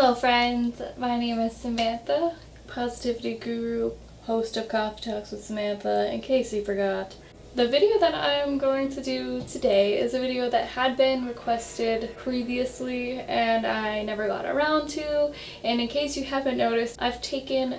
Hello friends, my name is Samantha, positivity guru, host of Coffee Talks with Samantha, in case you forgot. The video that I'm going to do today is a video that had been requested previously and I never got around to, and in case you haven't noticed, I've taken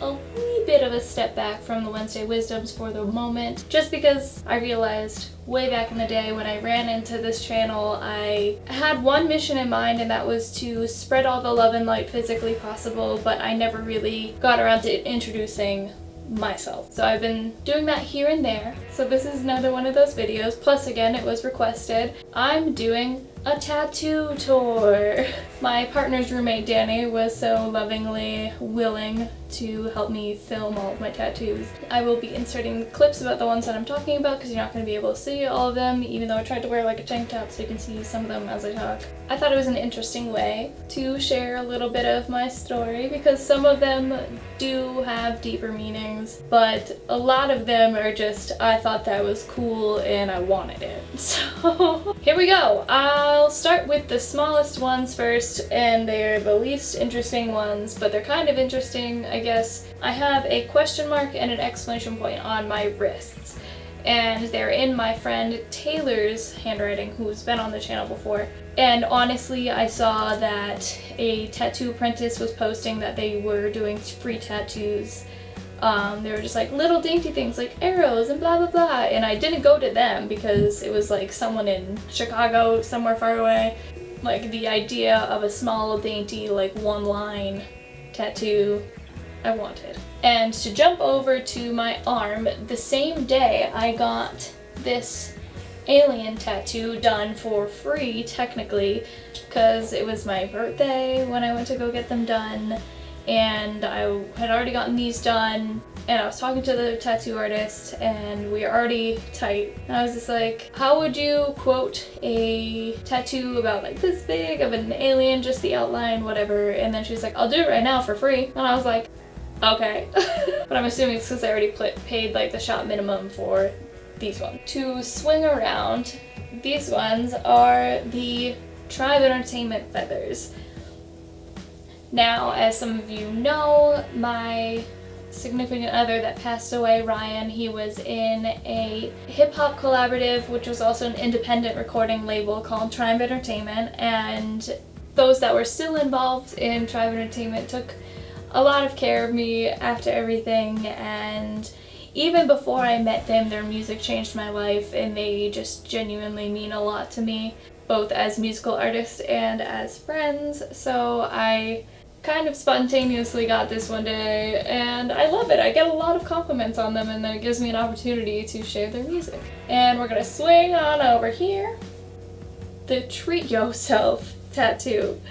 a wee bit of a step back from the Wednesday Wisdoms for the moment, just because I realized way back in the day when I ran into this channel, I had one mission in mind, and that was to spread all the love and light physically possible, but I never really got around to introducing myself. So I've been doing that here and there. So this is another one of those videos, plus again it was requested. I'm doing a tattoo tour. My partner's roommate Danny was so lovingly willing to help me film all of my tattoos. I will be inserting clips about the ones that I'm talking about because you're not going to be able to see all of them, even though I tried to wear like a tank top so you can see some of them as I talk. I thought it was an interesting way to share a little bit of my story because some of them do have deeper meanings, but a lot of them are just, I thought that was cool and I wanted it. So here we go. I'll start with the smallest ones first, and they're the least interesting ones, but they're kind of interesting, I guess. I have a question mark and an exclamation point on my wrists, and they're in my friend Taylor's handwriting, who's been on the channel before. And honestly, I saw that a tattoo apprentice was posting that they were doing free tattoos. They were just like little dainty things like arrows and blah blah blah, and I didn't go to them because it was like someone in Chicago, somewhere far away. Like the idea of a small dainty like one line tattoo I wanted. And to jump over to my arm, the same day I got this alien tattoo done for free technically because it was my birthday when I went to go get them done. And I had already gotten these done, and I was talking to the tattoo artist, and we were already tight. And I was just like, how would you quote a tattoo about like this big of an alien, just the outline, whatever. And then she's like, I'll do it right now for free. And I was like, okay. But I'm assuming it's because I already paid like the shop minimum for these ones. To swing around, these ones are the Tribe Entertainment feathers. Now, as some of you know, my significant other that passed away, Ryan, he was in a hip-hop collaborative, which was also an independent recording label called Tribe Entertainment, and those that were still involved in Tribe Entertainment took a lot of care of me after everything, and even before I met them, their music changed my life, and they just genuinely mean a lot to me, both as musical artists and as friends. So I kind of spontaneously got this one day, and I love it. I get a lot of compliments on them, and then it gives me an opportunity to share their music. And we're gonna swing on over here. The Treat Yourself tattoo.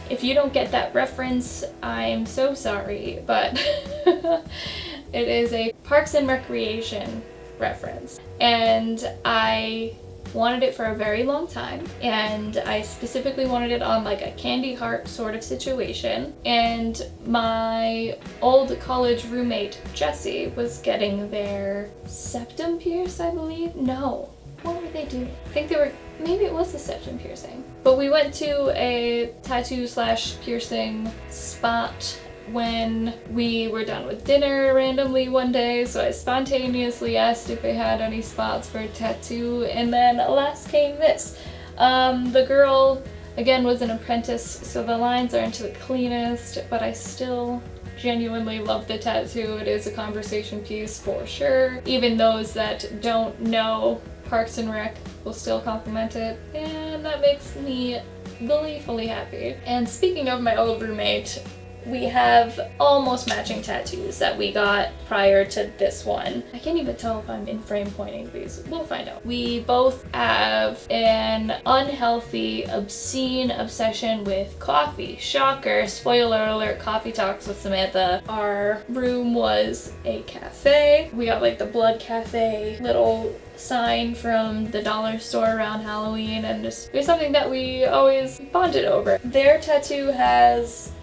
If you don't get that reference, I'm so sorry, but it is a Parks and Recreation reference. And I wanted it for a very long time, and I specifically wanted it on like a candy heart sort of situation. And my old college roommate Jessie was getting their septum pierced, I believe. No, what were they doing? I think they were, maybe it was the septum piercing. But we went to a tattoo / piercing spot when we were done with dinner randomly one day, so I spontaneously asked if they had any spots for a tattoo, and then alas came this. The girl, again, was an apprentice, so the lines aren't the cleanest, but I still genuinely love the tattoo. It is a conversation piece for sure. Even those that don't know Parks and Rec will still compliment it, and that makes me gleefully happy. And speaking of my old roommate, we have almost matching tattoos that we got prior to this one. I can't even tell if I'm in frame pointing these. We'll find out. We both have an unhealthy, obscene obsession with coffee. Shocker, spoiler alert, Coffee Talks with Samantha. Our room was a cafe. We got like the Blood Cafe little sign from the dollar store around Halloween, and just it was something that we always bonded over. Their tattoo has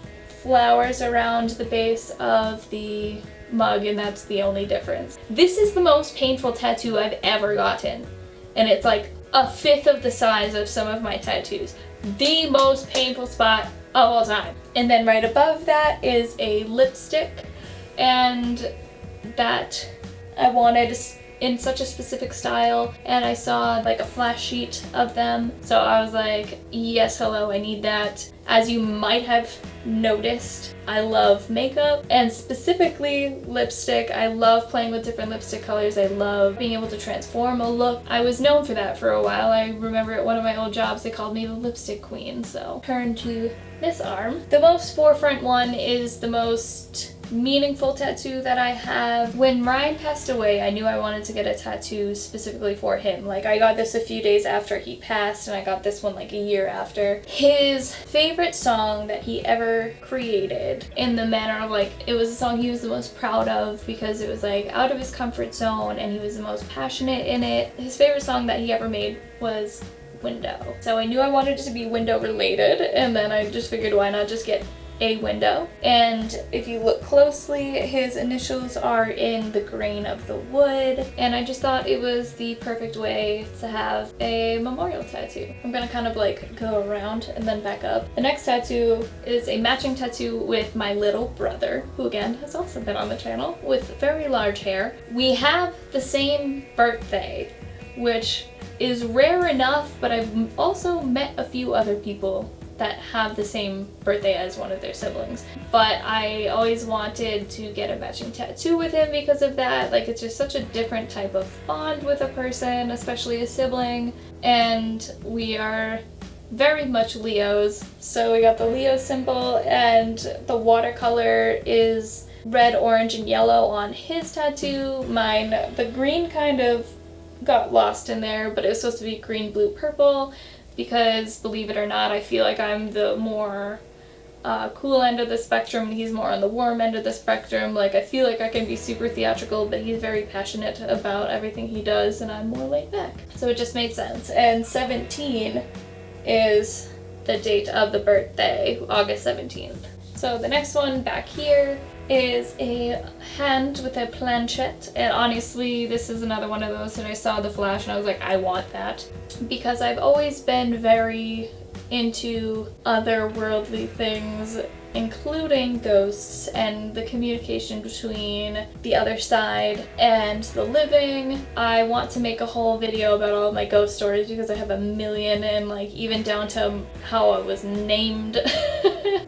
flowers around the base of the mug, and that's the only difference. This is the most painful tattoo I've ever gotten, and it's like a fifth of the size of some of my tattoos. The most painful spot of all time. And then right above that is a lipstick, and that I wanted in such a specific style, and I saw like a flash sheet of them, so I was like, yes, hello, I need that. As you might have noticed, I love makeup, and specifically lipstick. I love playing with different lipstick colors. I love being able to transform a look. I was known for that for a while. I remember at one of my old jobs they called me the lipstick queen. So turn to this arm. The most forefront one is the most meaningful tattoo that I have. When Ryan passed away, I knew I wanted to get a tattoo specifically for him. Like, I got this a few days after he passed, and I got this one like a year after. His favorite song that he ever created, in the manner of like, it was a song he was the most proud of because it was like out of his comfort zone and he was the most passionate in it. His favorite song that he ever made was Window. So I knew I wanted it to be window related, and then I just figured, why not just get a window. And if you look closely, his initials are in the grain of the wood, and I just thought it was the perfect way to have a memorial tattoo. I'm gonna kind of like go around and then back up. The next tattoo is a matching tattoo with my little brother, who again has also been on the channel, with very large hair. We have the same birthday, which is rare enough, but I've also met a few other people that have the same birthday as one of their siblings. But I always wanted to get a matching tattoo with him because of that. Like, it's just such a different type of bond with a person, especially a sibling. And we are very much Leos. So we got the Leo symbol, and the watercolor is red, orange, and yellow on his tattoo. Mine, the green kind of got lost in there, but it was supposed to be green, blue, purple. Because, believe it or not, I feel like I'm the more cool end of the spectrum and he's more on the warm end of the spectrum. Like, I feel like I can be super theatrical, but he's very passionate about everything he does, and I'm more laid back. So it just made sense. And 17 is the date of the birthday, August 17th. So the next one back here is a hand with a planchette, and honestly this is another one of those that I saw the flash and I was like, I want that, because I've always been very into otherworldly things, including ghosts and the communication between the other side and the living. I want to make a whole video about all of my ghost stories because I have a million, and like even down to how I was named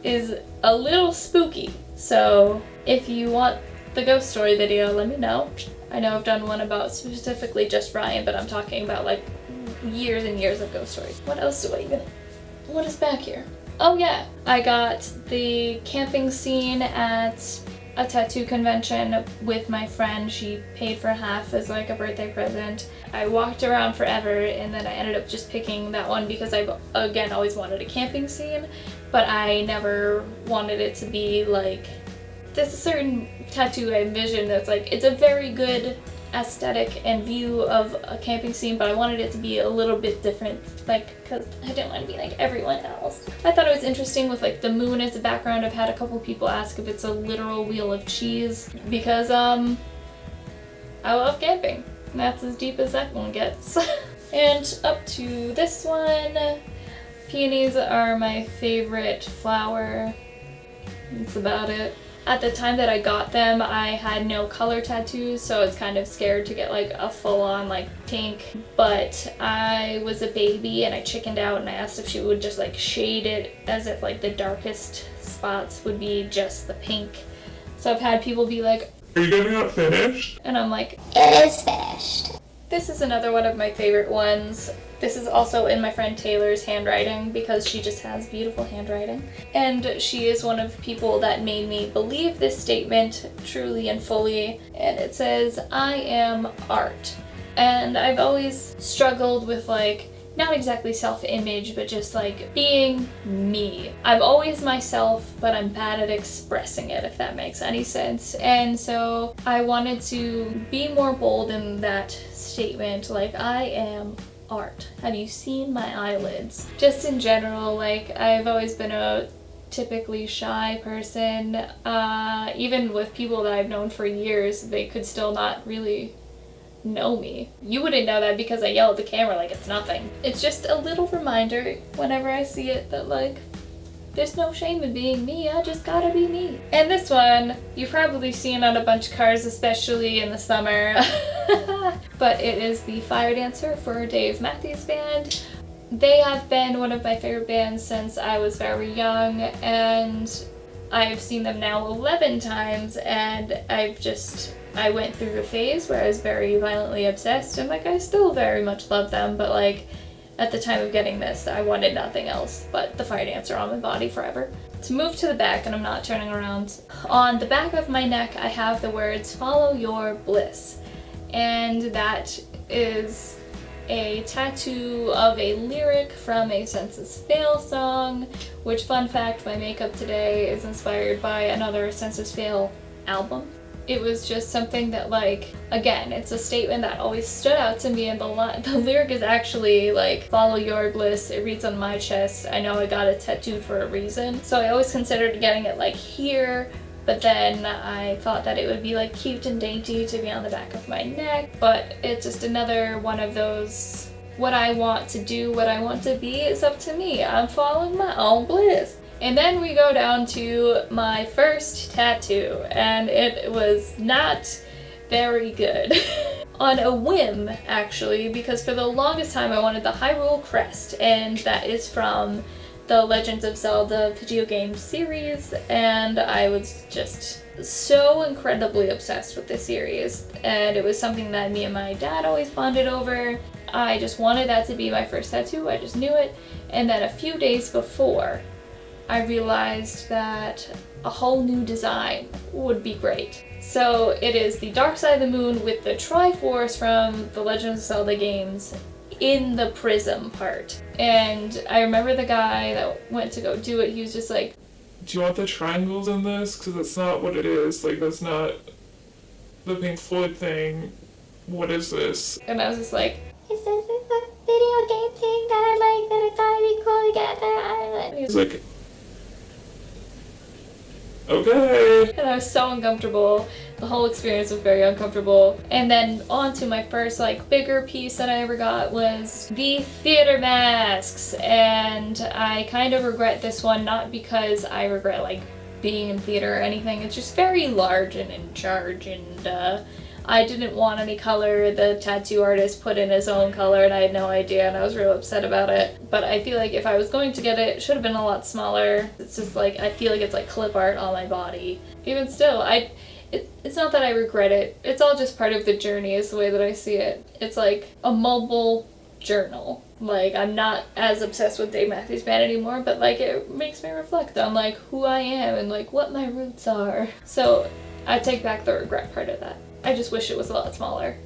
is a little spooky. So if you want the ghost story video, let me know. I know I've done one about specifically just Ryan, but I'm talking about like years and years of ghost stories. What else do I even... What is back here? Oh yeah, I got the camping scene at a tattoo convention with my friend. She paid for half as like a birthday present. I walked around forever, and then I ended up just picking that one because I've again always wanted a camping scene, but I never wanted it to be like, there's a certain tattoo I envision that's like, it's a very good aesthetic and view of a camping scene, but I wanted it to be a little bit different, like, because I didn't want to be like everyone else. I thought it was interesting with like the moon as a background. I've had a couple people ask if it's a literal wheel of cheese, because I love camping. And that's as deep as that one gets. And up to this one, peonies are my favorite flower. That's about it. At the time that I got them, I had no color tattoos, so I was kind of scared to get like a full-on like pink, but I was a baby and I chickened out and I asked if she would just like shade it as if like the darkest spots would be just the pink. So I've had people be like, "Are you getting it finished?" And I'm like, "It is finished." This is another one of my favorite ones. This is also in my friend Taylor's handwriting because she just has beautiful handwriting. And she is one of the people that made me believe this statement truly and fully. And it says, "I am art." And I've always struggled with like, not exactly self-image, but just like being me. I'm always myself, but I'm bad at expressing it, if that makes any sense. And so I wanted to be more bold in that statement, like, I am art. Have you seen my eyelids? Just in general, like, I've always been a typically shy person. Even with people that I've known for years, they could still not really know me. You wouldn't know that because I yell at the camera like it's nothing. It's just a little reminder whenever I see it that like, There's no shame in being me, I just gotta be me. And this one, you've probably seen on a bunch of cars, especially in the summer. But it is the Fire Dancer for Dave Matthews Band. They have been one of my favorite bands since I was very young, and I've seen them now 11 times, and I went through a phase where I was very violently obsessed, and like I still very much love them, but like at the time of getting this, I wanted nothing else but the Fire Dancer on my body forever. To move to the back, and I'm not turning around, on the back of my neck I have the words "Follow Your Bliss," and that is a tattoo of a lyric from a Census Fail song, which, fun fact, my makeup today is inspired by another Census Fail album. It was just something that, like, again, it's a statement that always stood out to me, and the lyric is actually like, "Follow your bliss," it reads on my chest. I know I got it tattooed for a reason, so I always considered getting it like here, but then I thought that it would be like cute and dainty to be on the back of my neck. But it's just another one of those, what I want to do, what I want to be is up to me. I'm following my own bliss. And then we go down to my first tattoo, and it was not very good. On a whim, actually, because for the longest time I wanted the Hyrule Crest, and that is from the Legend of Zelda video game series, and I was just so incredibly obsessed with this series, and it was something that me and my dad always bonded over. I just wanted that to be my first tattoo, I just knew it, and then a few days before, I realized that a whole new design would be great. So it is the Dark Side of the Moon with the Triforce from the Legend of Zelda games in the prism part. And I remember the guy that went to go do it, he was just like, "Do you want the triangles in this? Because that's not what it is. Like, that's not the Pink Floyd thing. What is this?" And I was just like, "Is this a video game thing that I like, that I thought it'd be cool to get that?" And he was like, "Okay." And I was so uncomfortable. The whole experience was very uncomfortable. And then on to my first like bigger piece that I ever got was the theater masks. And I kind of regret this one, not because I regret like being in theater or anything. It's just very large and in charge, and I didn't want any color. The tattoo artist put in his own color and I had no idea, and I was real upset about it. But I feel like if I was going to get it, it should have been a lot smaller. It's just like, I feel like it's like clip art on my body. Even still, it's not that I regret it. It's all just part of the journey is the way that I see it. It's like a mobile journal. Like, I'm not as obsessed with Dave Matthews Band anymore, but like it makes me reflect on like who I am and like what my roots are. So I take back the regret part of that. I just wish it was a lot smaller.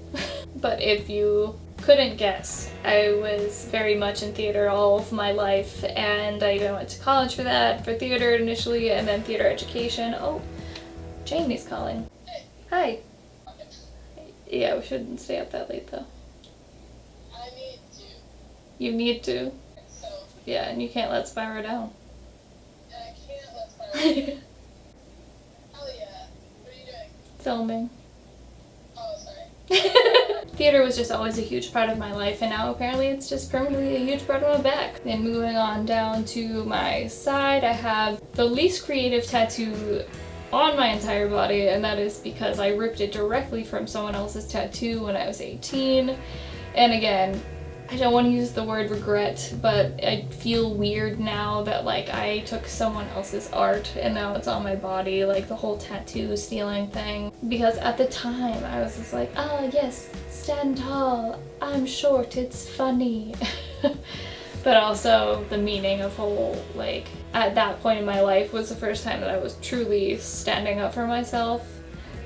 But if you couldn't guess, I was very much in theater all of my life, and I even went to college for that, for theater initially, and then theater education. Oh, Jamie's calling. Hi. Yeah, we shouldn't stay up that late though. I need to. You need to? So, Yeah, and you can't let Spyro down. I can't let Spyro down. Hell yeah. What are you doing? Filming. Oh, sorry. Theater was just always a huge part of my life, and now apparently it's just permanently a huge part of my back. Then moving on down to my side, I have the least creative tattoo on my entire body, and that is because I ripped it directly from someone else's tattoo when I was 18. And again, I don't want to use the word regret, but I feel weird now that like I took someone else's art and now it's on my body, like the whole tattoo stealing thing. Because at the time I was just like, oh yes, stand tall, I'm short, it's funny. But also the meaning of whole, like, at that point in my life was the first time that I was truly standing up for myself.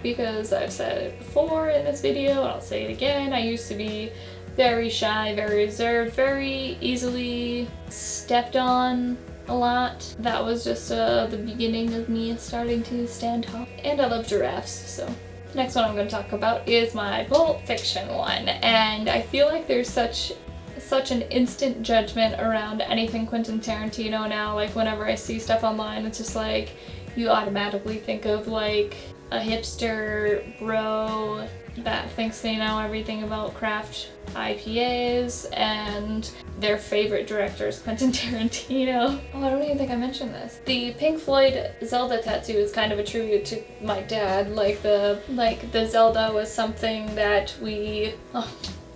Because I've said it before in this video, and I'll say it again, I used to be very shy, very reserved, very easily stepped on a lot. That was just the beginning of me starting to stand tall. And I love giraffes, so. The next one I'm going to talk about is my Pulp Fiction one, and I feel like there's such an instant judgment around anything Quentin Tarantino now. Like whenever I see stuff online, it's just like you automatically think of like a hipster bro that thinks they know everything about craft IPAs, and their favorite director is Quentin Tarantino. Oh, I don't even think I mentioned this. The Pink Floyd Zelda tattoo is kind of a tribute to my dad. Like the Zelda was something that we...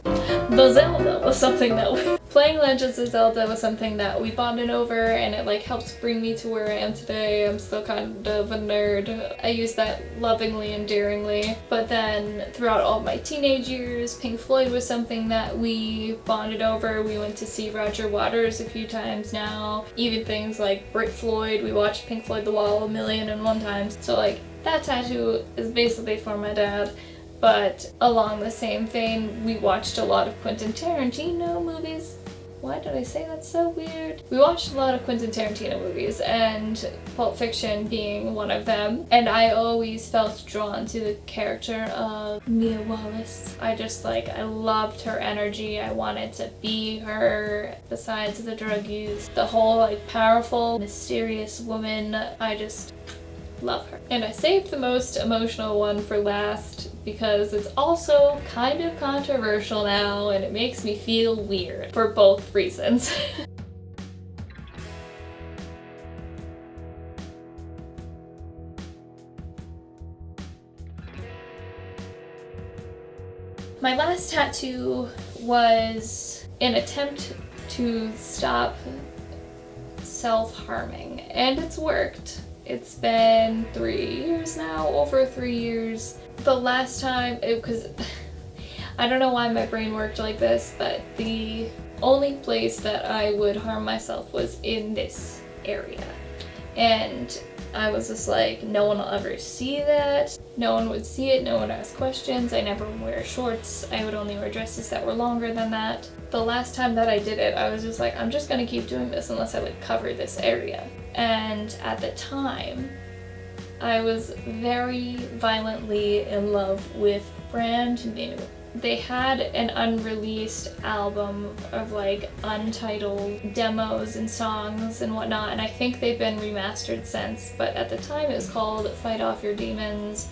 The Zelda was something that we... Playing Legends of Zelda was something that we bonded over, and it like helps bring me to where I am today. I'm still kind of a nerd. I use that lovingly, endearingly. But then throughout all my teenage years, Pink Floyd was something that we bonded over. We went to see Roger Waters a few times now. Even things like Brit Floyd. We watched Pink Floyd The Wall 1,000,001 times. So like that tattoo is basically for my dad. But along the same vein, we watched a lot of Quentin Tarantino movies. Why did I say that's so weird? We watched a lot of Quentin Tarantino movies, and Pulp Fiction being one of them. And I always felt drawn to the character of Mia Wallace. I loved her energy. I wanted to be her. Besides the drug use, the whole like powerful, mysterious woman, I just love her. And I saved the most emotional one for last because it's also kind of controversial now and it makes me feel weird for both reasons. My last tattoo was an attempt to stop self-harming, and it's worked. It's been 3 years now, over 3 years. The last time, because I don't know why my brain worked like this, but the only place that I would harm myself was in this area. And I was just like, no one will ever see that. No one would see it, no one would ask questions. I never would wear shorts. I would only wear dresses that were longer than that. The last time that I did it, I was just like, I'm just gonna keep doing this unless I like cover this area. And at the time, I was very violently in love with Brand New. They had an unreleased album of like untitled demos and songs and whatnot, and I think they've been remastered since, but at the time it was called Fight Off Your Demons,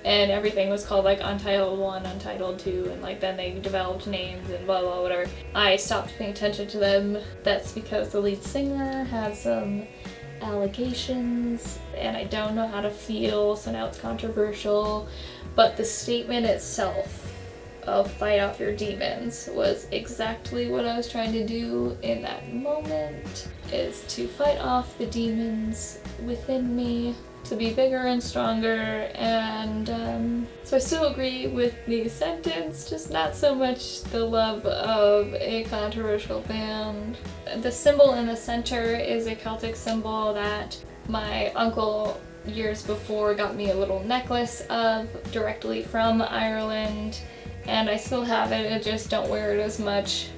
and everything was called like Untitled 1, Untitled 2, and like then they developed names and blah blah whatever. I stopped paying attention to them. That's because the lead singer had some allegations and I don't know how to feel, so now it's controversial. But the statement itself of Fight Off Your Demons was exactly what I was trying to do in that moment, is to fight off the demons within me, to be bigger and stronger, and so I still agree with the sentence, just not so much the love of a controversial band. The symbol in the center is a Celtic symbol that my uncle years before got me a little necklace of directly from Ireland, and I still have it, I just don't wear it as much.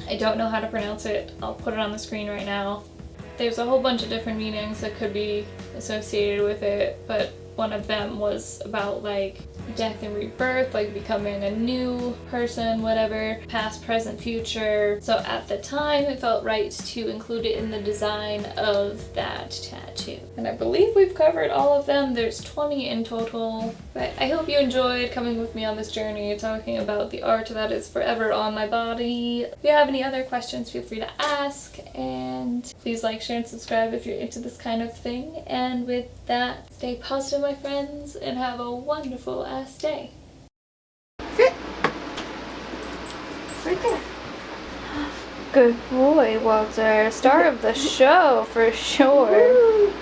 I don't know how to pronounce it. I'll put it on the screen right now. There's a whole bunch of different meanings that could be associated with it, but one of them was about like death and rebirth, like becoming a new person, whatever, past, present, future. So at the time it felt right to include it in the design of that tattoo. And I believe we've covered all of them. There's 20 in total. But I hope you enjoyed coming with me on this journey, talking about the art that is forever on my body. If you have any other questions, feel free to ask, and please like, share, and subscribe if you're into this kind of thing. And with that, stay positive, my friends, and have a wonderful ass day. Sit! Right there. Good boy, Walter. Star of the show, for sure. Woo.